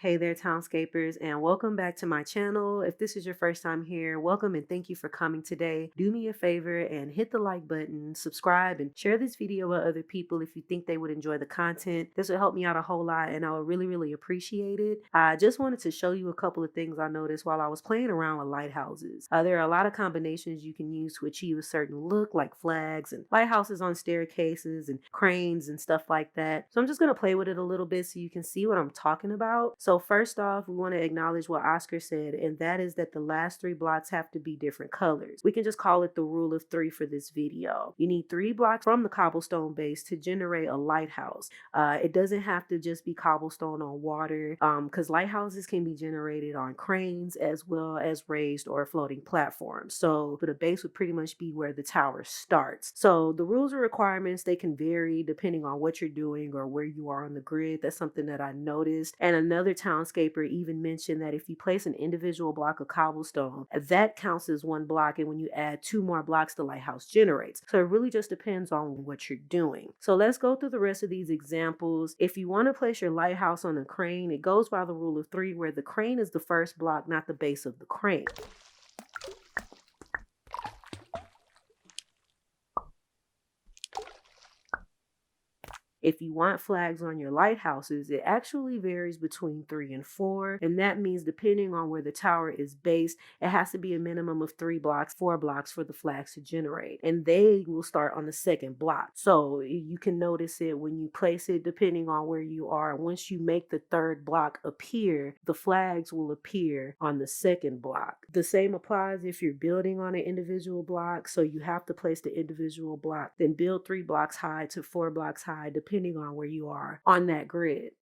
Hey there, Townscapers, and welcome back to my channel. If this is your first time here, welcome and thank you for coming today. Do me a favor and hit the like button, subscribe, and share this video with other people if you think they would enjoy the content. This will help me out a whole lot and I would really appreciate it. I just wanted to show you a couple of things I noticed while I was playing around with lighthouses. There are a lot of combinations you can use to achieve a certain look, like flags and lighthouses on staircases and cranes and stuff like that. So I'm just going to play with it a little bit so you can see what I'm talking about. So first off, we want to acknowledge what Oscar said, and that is that the last 3 blocks have to be different colors. We can just call it the rule of 3 for this video. You need 3 blocks from the cobblestone base to generate a lighthouse. It doesn't have to just be cobblestone on water, because lighthouses can be generated on cranes as well as raised or floating platforms. So the base would pretty much be where the tower starts. So the rules or requirements, they can vary depending on what you're doing or where you are on the grid. That's something that I noticed. And another Townscaper even mentioned that if you place an individual block of cobblestone, that counts as 1 block, and when you add 2 more blocks, the lighthouse generates. So it really just depends on what you're doing. So let's go through the rest of these examples. If you want to place your lighthouse on a crane, it goes by the rule of 3, where the crane is the first block, not the base of the crane. If you want flags on your lighthouses, it actually varies between 3 and 4, and that means depending on where the tower is based, it has to be a minimum of 3 blocks, 4 blocks for the flags to generate, and they will start on the second block. So you can notice it when you place it depending on where you are. Once you make the 3rd block appear, the flags will appear on the 2nd block. The same applies if you're building on an individual block, so you have to place the individual block, then build 3 blocks high to 4 blocks high, depending on where you are on that grid.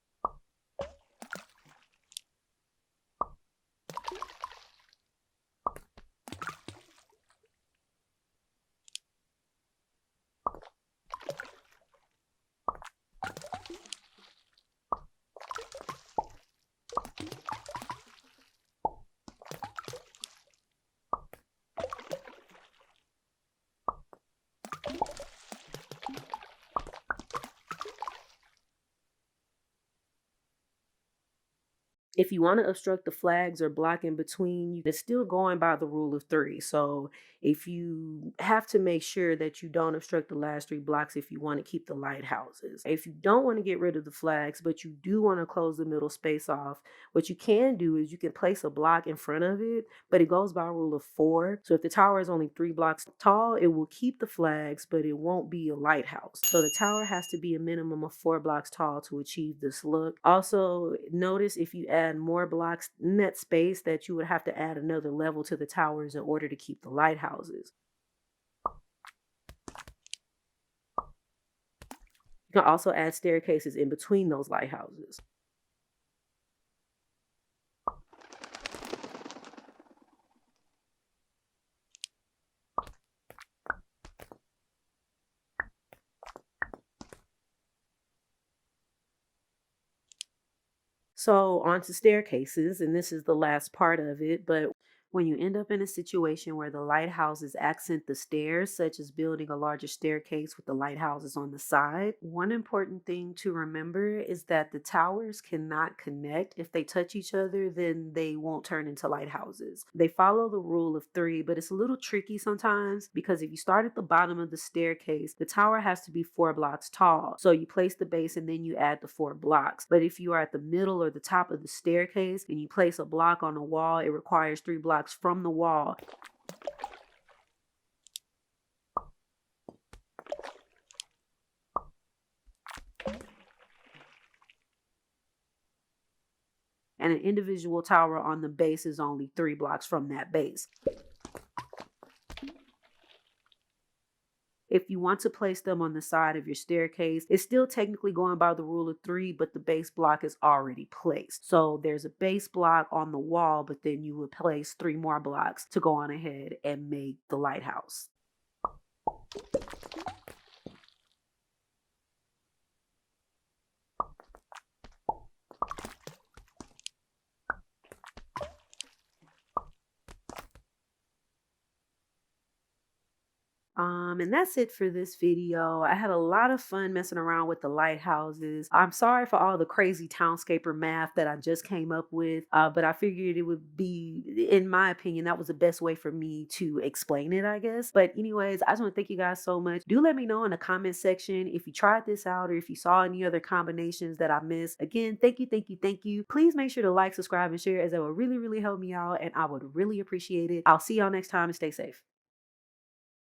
If you want to obstruct the flags or block in between, it's still going by the rule of 3. So if you have to make sure that you don't obstruct the last 3 blocks if you want to keep the lighthouses. If you don't want to get rid of the flags, but you do want to close the middle space off, what you can do is you can place a block in front of it, but it goes by a rule of 4. So if the tower is only 3 blocks tall, it will keep the flags, but it won't be a lighthouse. So the tower has to be a minimum of 4 blocks tall to achieve this look. Also, notice if you add more blocks in that space that you would have to add another level to the towers in order to keep the lighthouses. You can also add staircases in between those lighthouses. So onto staircases, and this is the last part of it, but when you end up in a situation where the lighthouses accent the stairs, such as building a larger staircase with the lighthouses on the side, one important thing to remember is that the towers cannot connect. If they touch each other, then they won't turn into lighthouses. They follow the rule of 3, but it's a little tricky sometimes because if you start at the bottom of the staircase, the tower has to be 4 blocks tall. So you place the base and then you add the 4 blocks. But if you are at the middle or the top of the staircase and you place a block on a wall, it requires 3 blocks from the wall. And an individual tower on the base is only 3 blocks from that base. If you want to place them on the side of your staircase, it's still technically going by the rule of 3, but the base block is already placed. So there's a base block on the wall, but then you would place 3 more blocks to go on ahead and make the lighthouse. And that's it for this video. I had a lot of fun messing around with the lighthouses. I'm sorry for all the crazy Townscaper math that I just came up with, but I figured it would be, in my opinion, that was the best way for me to explain it, I guess. But anyways, I just want to thank you guys so much. Do let me know in the comment section if you tried this out or if you saw any other combinations that I missed. Again, thank you, thank you, thank you. Please make sure to like, subscribe, and share, as that would really, really help me out, and I would really appreciate it. I'll see y'all next time, and stay safe.